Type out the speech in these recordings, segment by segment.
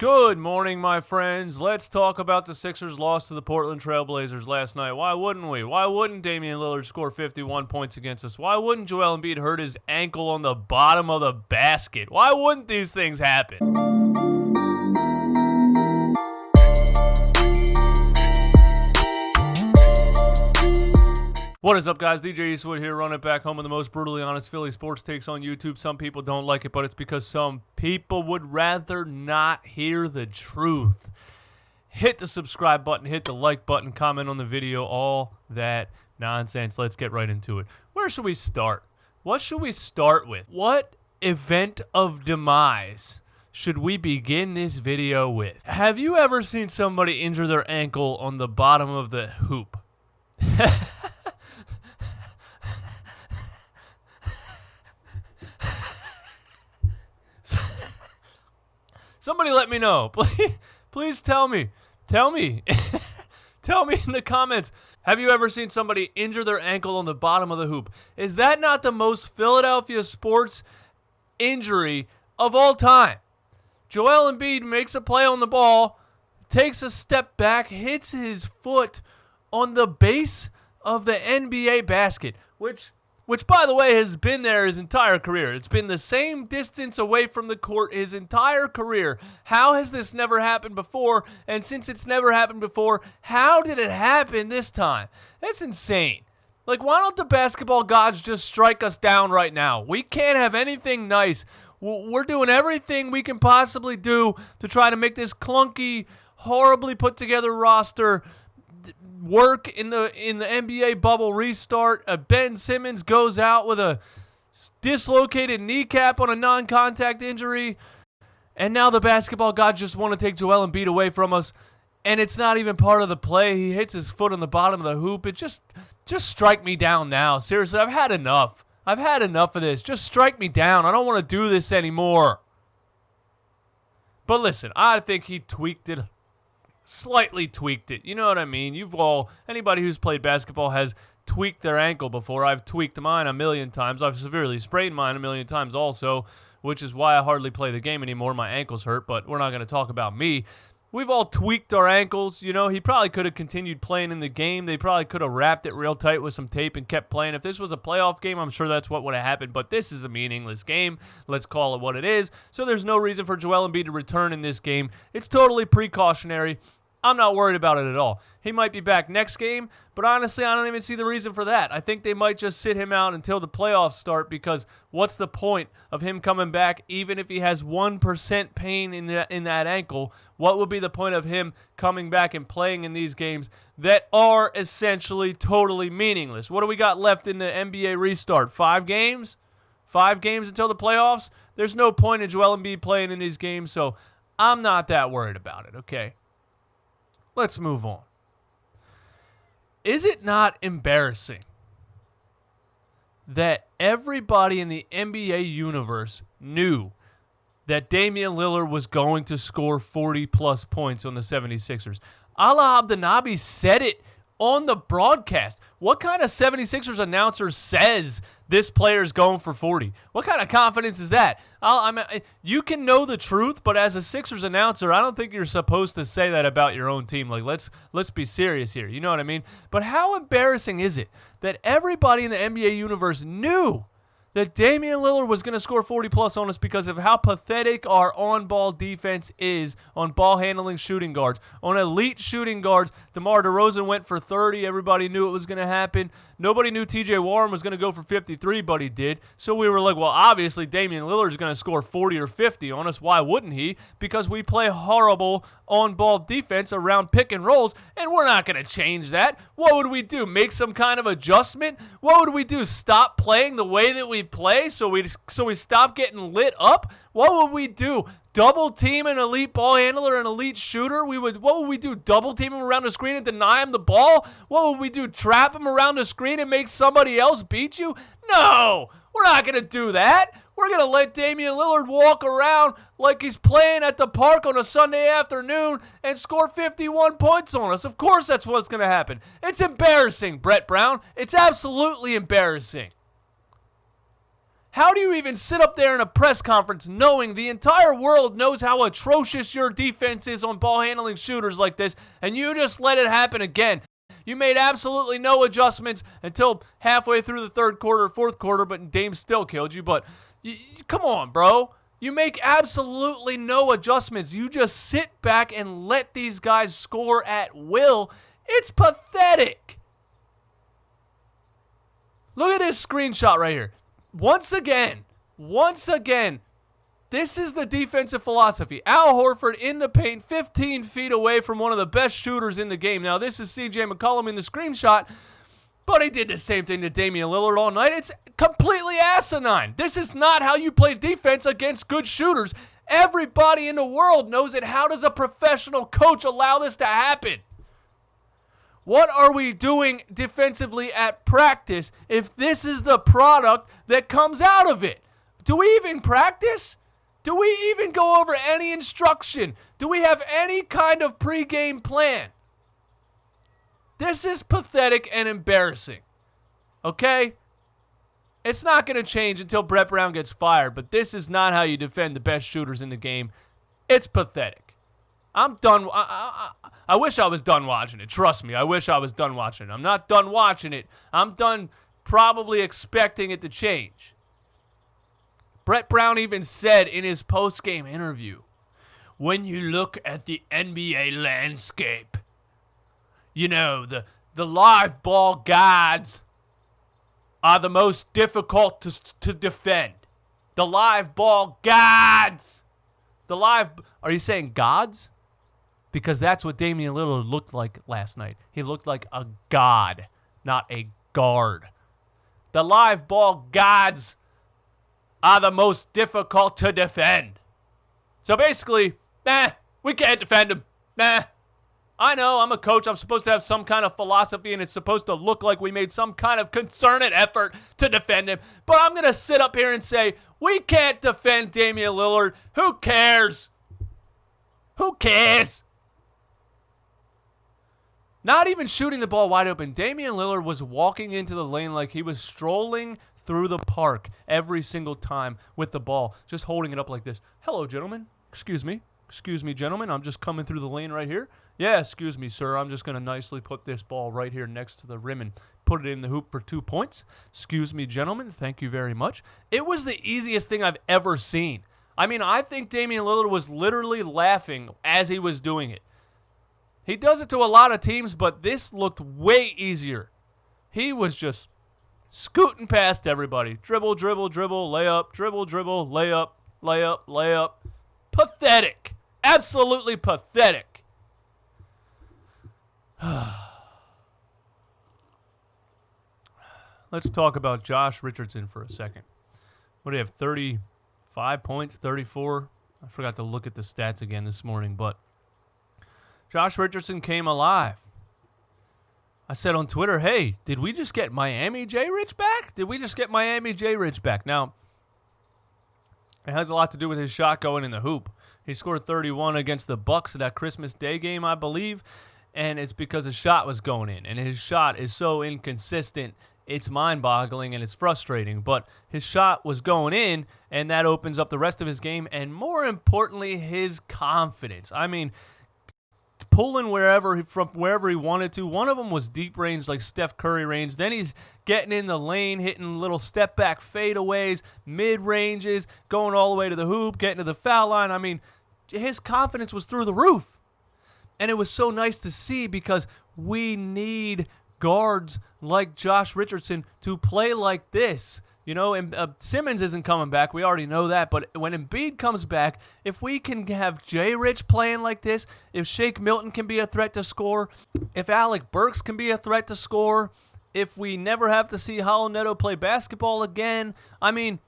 Good morning, my friends. Let's talk about the Sixers' loss to the Portland Trail Blazers last night. Why wouldn't we? Why wouldn't Damian Lillard score 51 points against us? Why wouldn't Joel Embiid hurt his ankle on the bottom of the basket? Why wouldn't these things happen? What is up, guys? DJ Eastwood here, running back home with the most brutally honest Philly sports takes on YouTube. Some people don't like it, but it's because some people would rather not hear the truth. Hit the subscribe button, hit the like button, comment on the video, all that nonsense. Let's get right into it. Where should we start? What should we start with? What event of demise should we begin this video with? Have you ever seen somebody injure their ankle on the bottom of the hoop? Somebody let me know. Please tell me. Tell me. Tell me in the comments. Have you ever seen somebody injure their ankle on the bottom of the hoop? Is that not the most Philadelphia sports injury of all time? Joel Embiid makes a play on the ball, takes a step back, hits his foot on the base of the NBA basket, which by the way has been there his entire career. It's been the same distance away from the court his entire career. How has this never happened before? And since it's never happened before, how did it happen this time? That's insane. Like, why don't the basketball gods just strike us down right now? We can't have anything nice. We're doing everything we can possibly do to try to make this clunky, horribly put together roster work in the NBA bubble restart. Ben Simmons goes out with a dislocated kneecap on a non-contact injury, and now the basketball gods just want to take Joel Embiid away from us, and it's not even part of the play. He hits his foot on the bottom of the hoop. It just strike me down now. Seriously, I've had enough. I've had enough of this. Just strike me down. I don't want to do this anymore. But listen, I think he tweaked it. Slightly tweaked it. You know what I mean? Anybody who's played basketball has tweaked their ankle before. I've tweaked mine a million times. I've severely sprained mine a million times also, which is why I hardly play the game anymore. My ankle's hurt, but we're not going to talk about me. We've all tweaked our ankles. You know, he probably could have continued playing in the game. They probably could have wrapped it real tight with some tape and kept playing. If this was a playoff game, I'm sure that's what would have happened. But this is a meaningless game. Let's call it what it is. So there's no reason for Joel Embiid to return in this game. It's totally precautionary. I'm not worried about it at all. He might be back next game, but honestly, I don't even see the reason for that. I think they might just sit him out until the playoffs start, because what's the point of him coming back even if he has 1% pain in that ankle? What would be the point of him coming back and playing in these games that are essentially totally meaningless? What do we got left in the NBA restart? 5 games? 5 games until the playoffs? There's no point in Joel Embiid playing in these games, so I'm not that worried about it, okay? Let's move on. Is it not embarrassing that everybody in the NBA universe knew that Damian Lillard was going to score 40-plus points on the 76ers? Allah Abdenabi said it on the broadcast. What kind of 76ers announcer says this player's going for 40? What kind of confidence is that? You can know the truth, but as a Sixers announcer, I don't think you're supposed to say that about your own team. Like, let's be serious here. You know what I mean? But how embarrassing is it that everybody in the NBA universe knew that Damian Lillard was going to score 40-plus on us because of how pathetic our on-ball defense is on ball-handling shooting guards. On elite shooting guards, DeMar DeRozan went for 30. Everybody knew it was going to happen. Nobody knew T.J. Warren was going to go for 53, but he did. So we were like, well, obviously Damian Lillard is going to score 40 or 50 on us. Why wouldn't he? Because we play horrible on-ball defense around pick and rolls, and we're not going to change that. What would we do? Make some kind of adjustment? What would we do? Stop playing the way that we play so we stop getting lit up? What would we do? Double team an elite ball handler, an elite shooter? What would we do? Double team him around the screen and deny him the ball? What would we do? Trap him around the screen and make somebody else beat you? No, we're not going to do that. We're going to let Damian Lillard walk around like he's playing at the park on a Sunday afternoon and score 51 points on us. Of course that's what's going to happen. It's embarrassing, Brett Brown. It's absolutely embarrassing. How do you even sit up there in a press conference knowing the entire world knows how atrocious your defense is on ball handling shooters like this, and you just let it happen again? You made absolutely no adjustments until halfway through the third quarter, fourth quarter, but Dame still killed you. But come on, bro. You make absolutely no adjustments. You just sit back and let these guys score at will. It's pathetic. Look at this screenshot right here. Once again, this is the defensive philosophy. Al Horford in the paint, 15 feet away from one of the best shooters in the game. Now, this is C.J. McCollum in the screenshot, but he did the same thing to Damian Lillard all night. It's completely asinine. This is not how you play defense against good shooters. Everybody in the world knows it. How does a professional coach allow this to happen? What are we doing defensively at practice if this is the product that comes out of it? Do we even practice? Do we even go over any instruction? Do we have any kind of pregame plan? This is pathetic and embarrassing. Okay? It's not going to change until Brett Brown gets fired, but this is not how you defend the best shooters in the game. It's pathetic. I'm done. I wish I was done watching it. Trust me, I wish I was done watching it. I'm not done watching it. I'm done probably expecting it to change. Brett Brown even said in his post-game interview, when you look at the NBA landscape, you know, the live ball guards are the most difficult to defend. The live ball guards. Are you saying gods? Because that's what Damian Lillard looked like last night. He looked like a god, not a guard. The live ball gods are the most difficult to defend. So basically, we can't defend him. I know, I'm a coach. I'm supposed to have some kind of philosophy, and it's supposed to look like we made some kind of concerted effort to defend him. But I'm going to sit up here and say, we can't defend Damian Lillard. Who cares? Who cares? Not even shooting the ball wide open. Damian Lillard was walking into the lane like he was strolling through the park every single time with the ball, just holding it up like this. Hello, gentlemen. Excuse me. Excuse me, gentlemen. I'm just coming through the lane right here. Yeah, excuse me, sir. I'm just going to nicely put this ball right here next to the rim and put it in the hoop for 2 points. Excuse me, gentlemen. Thank you very much. It was the easiest thing I've ever seen. I mean, I think Damian Lillard was literally laughing as he was doing it. He does it to a lot of teams, but this looked way easier. He was just scooting past everybody. Dribble, dribble, dribble, layup, dribble, dribble, layup, layup, layup. Pathetic. Absolutely pathetic. Let's talk about Josh Richardson for a second. What do you have, 35 points, 34? I forgot to look at the stats again this morning, but Josh Richardson came alive. I said on Twitter, hey, did we just get Miami J. Rich back? Did we just get Miami J. Rich back? Now, it has a lot to do with his shot going in the hoop. He scored 31 against the Bucks at that Christmas Day game, I believe, and it's because his shot was going in, and his shot is so inconsistent, it's mind-boggling and it's frustrating, but his shot was going in, and that opens up the rest of his game, and more importantly, his confidence. I mean, pulling from wherever he wanted to. One of them was deep range, like Steph Curry range. Then he's getting in the lane, hitting little step-back fadeaways, mid-ranges, going all the way to the hoop, getting to the foul line. I mean, his confidence was through the roof. And it was so nice to see because we need guards like Josh Richardson to play like this. You know, and Simmons isn't coming back. We already know that. But when Embiid comes back, if we can have J. Rich playing like this, if Shake Milton can be a threat to score, if Alec Burks can be a threat to score, if we never have to see Howell Neto play basketball again, I mean,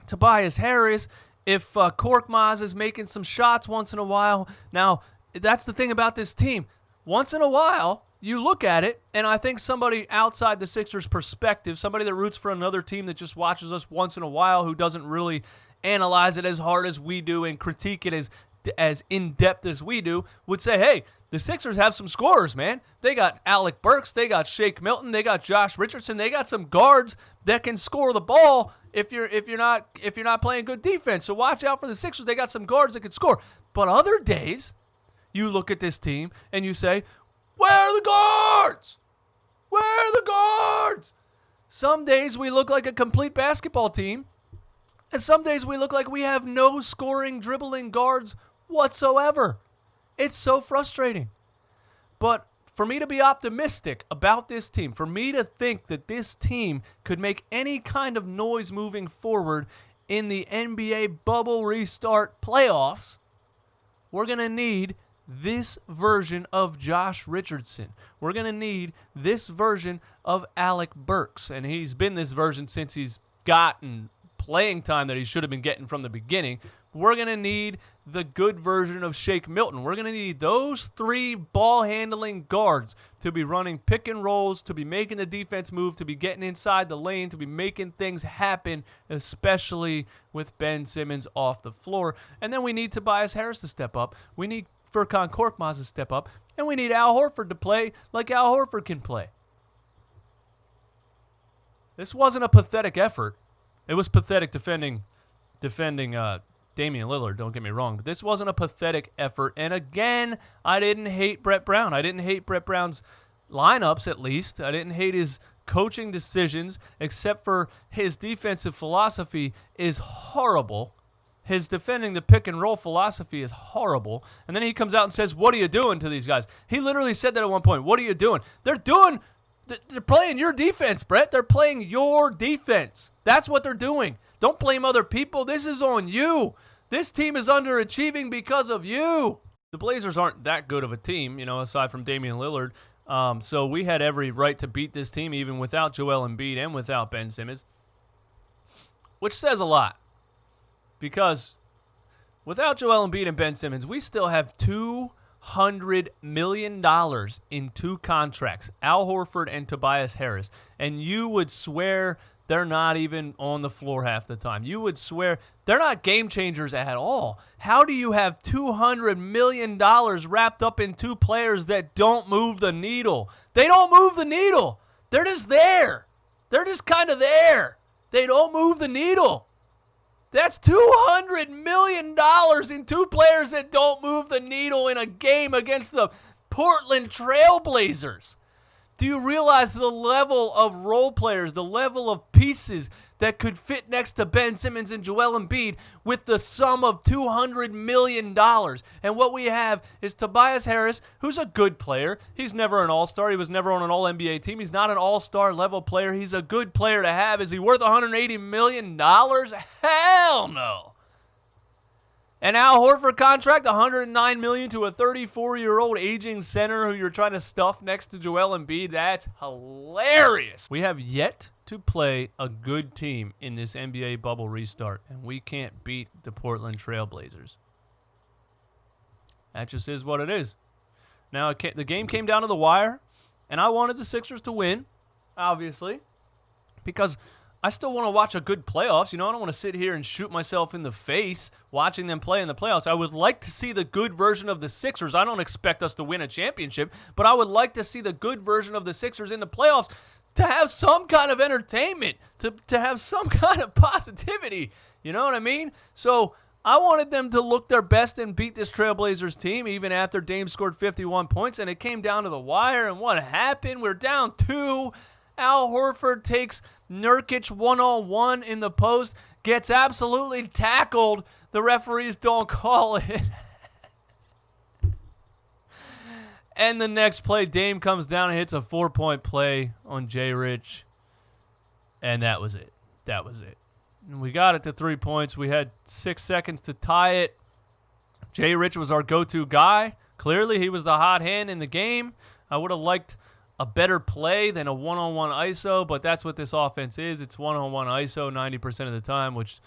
Tobias Harris, if Korkmaz is making some shots once in a while. Now, that's the thing about this team. Once in a while, you look at it, and I think somebody outside the Sixers' perspective, somebody that roots for another team that just watches us once in a while, who doesn't really analyze it as hard as we do and critique it as as in-depth as we do, would say, hey, the Sixers have some scorers, man. They got Alec Burks, they got Shake Milton, they got Josh Richardson, they got some guards that can score the ball if you're not playing good defense. So watch out for the Sixers. They got some guards that can score. But other days, you look at this team and you say, where are the guards? Where are the guards? Some days we look like a complete basketball team, and some days we look like we have no scoring, dribbling guards whatsoever. It's so frustrating. But for me to be optimistic about this team, for me to think that this team could make any kind of noise moving forward in the NBA bubble restart playoffs, we're going to need this version of Josh Richardson. We're going to need this version of Alec Burks. And he's been this version since he's gotten playing time that he should have been getting from the beginning. We're going to need the good version of Shake Milton. We're going to need those three ball-handling guards to be running pick and rolls, to be making the defense move, to be getting inside the lane, to be making things happen, especially with Ben Simmons off the floor. And then we need Tobias Harris to step up. We need Furkan Korkmaz to step up. And we need Al Horford to play like Al Horford can play. This wasn't a pathetic effort. It was pathetic defending Damian Lillard, don't get me wrong, but this wasn't a pathetic effort. And again, I didn't hate Brett Brown. I didn't hate Brett Brown's lineups, at least. I didn't hate his coaching decisions, except for his defensive philosophy is horrible. His defending the pick and roll philosophy is horrible. And then he comes out and says, what are you doing to these guys? He literally said that at one point. What are you doing? They're playing your defense, Brett. They're playing your defense. That's what they're doing. Don't blame other people. This is on you. This team is underachieving because of you. The Blazers aren't that good of a team, aside from Damian Lillard. So we had every right to beat this team even without Joel Embiid and without Ben Simmons, which says a lot. Because without Joel Embiid and Ben Simmons, we still have $200 million in two contracts, Al Horford and Tobias Harris. And you would swear they're not even on the floor half the time. You would swear they're not game changers at all. How do you have $200 million wrapped up in two players that don't move the needle? They don't move the needle. They're just there. They're just kind of there. They don't move the needle. That's $200 million in two players that don't move the needle in a game against the Portland Trail Blazers. Do you realize the level of role players, the level of pieces that could fit next to Ben Simmons and Joel Embiid with the sum of $200 million? And what we have is Tobias Harris, who's a good player. He's never an all-star. He was never on an all-NBA team. He's not an all-star level player. He's a good player to have. Is he worth $180 million? Hell no. An Al Horford contract, $109 million to a 34-year-old aging center who you're trying to stuff next to Joel Embiid. That's hilarious. We have yet to play a good team in this NBA bubble restart, and we can't beat the Portland Trail Blazers. That just is what it is. Now, the game came down to the wire, and I wanted the Sixers to win, obviously, because I still want to watch a good playoffs. I don't want to sit here and shoot myself in the face watching them play in the playoffs. I would like to see the good version of the Sixers. I don't expect us to win a championship, but I would like to see the good version of the Sixers in the playoffs to have some kind of entertainment, to have some kind of positivity. You know what I mean? So I wanted them to look their best and beat this Trailblazers team even after Dame scored 51 points, and it came down to the wire, and what happened? We're down 2. Al Horford takes Nurkic one-on-one in the post, gets absolutely tackled. The referees don't call it. And the next play, Dame comes down and hits a 4-point play on Jay Rich. And that was it. That was it. And we got it to 3 points. We had 6 seconds to tie it. Jay Rich was our go-to guy. Clearly, he was the hot hand in the game. I would have liked a better play than a one-on-one ISO, but that's what this offense is. It's one-on-one ISO 90% of the time, which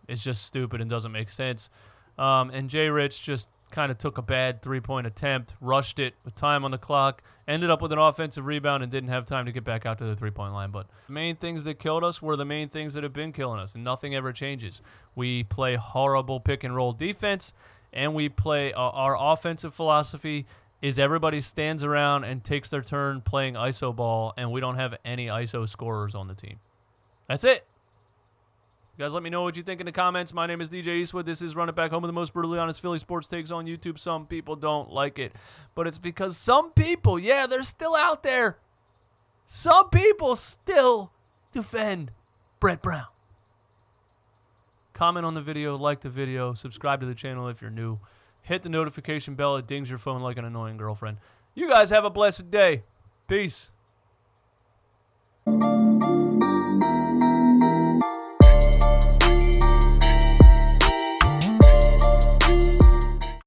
is just stupid and doesn't make sense. And Jay Rich just kind of took a bad three-point attempt, rushed it with time on the clock, ended up with an offensive rebound and didn't have time to get back out to the three-point line. But the main things that killed us were the main things that have been killing us, and nothing ever changes. We play horrible pick-and-roll defense, and we play our offensive philosophy is everybody stands around and takes their turn playing ISO ball, and we don't have any ISO scorers on the team. That's it. You guys let me know what you think in the comments. My name is DJ Eastwood. This is Run It Back Home with the most brutally honest Philly sports takes on YouTube. Some people don't like it, but it's because some people, yeah, they're still out there. Some people still defend Brett Brown. Comment on the video, like the video, subscribe to the channel if you're new. Hit the notification bell. It dings your phone like an annoying girlfriend. You guys have a blessed day. Peace.